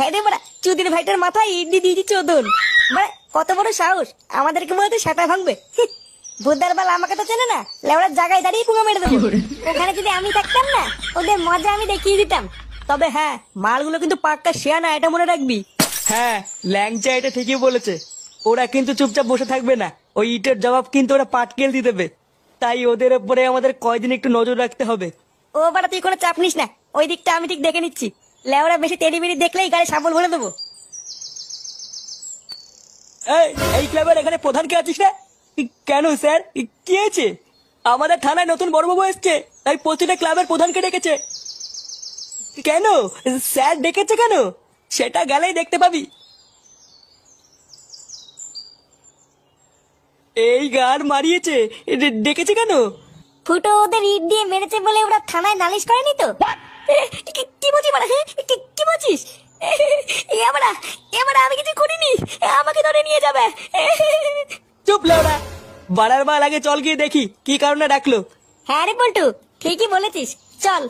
হ্যাঁ রে বাড়া, চুদির ভাইটার মাথায় ইডলি দিয়েছি চোদন। বাড়া কত বড় সাহস, আমাদেরকে মনে হচ্ছে সেটা ভাঙবে। বুদ্ধার বাল আমাকে তো চেনে না, লেওড়ার জায়গায় দাঁড়িয়ে পুঙ্গা মেরে দেবো। ওখানে যদি আমি থাকতাম না, ওদের মজা আমি দেখিয়ে দিতাম। তবে হ্যাঁ, মালগুলো কিন্তু পাক্কা শেয়া না, এটা মনে রাখবি। হ্যাঁ, ল্যাংচা এটা ঠিকই বলেছে। ওরা কিন্তু চুপচাপ বসে থাকবে না, ওই ইটের জবাব কিন্তু ওরা পাটকেল দিয়ে দেবে। তাই ওদের উপরে আমাদের কয়দিন একটু নজর রাখতে হবে। ও বাড়া তুই কোনো চাপ নিস না, ওই দিকটা আমি ঠিক দেখে নিচ্ছি। লেওড়া বেশি তেড়ি বেড়ি দেখলেই গাড়ি সাবল ভরে দেবো। এই এই ক্লাবের এখানে প্রধান কে আছিস রে? কেন স্যার, কি হয়েছে? আমাদের থানায় নতুন বড়বাবু এসছে, তাই প্রতিটা ক্লাবের প্রধানকে ডেকেছে। কেন স্যার ডেকেছে কেন? সেটা গেলেই দেখতে পাবি। এই গান মারিয়েছে, ডেকেছে কেন? ফুটো ওদের ইট দিয়ে মেরেছে বলে ওরা থানায় নালিশ করেনি তো? কি বলছিস বাড়া? কি বলছিস? এবারা এবারা আমি কিছু করিনি, আমাকে ধরে নিয়ে যাবে। চুপ লেওড়া, বাড়ার মাল আগে চল গিয়ে দেখি কি কারণে ডাকলো। হ্যাঁ রে পল্টু, ঠিকই বলেছিস, চল।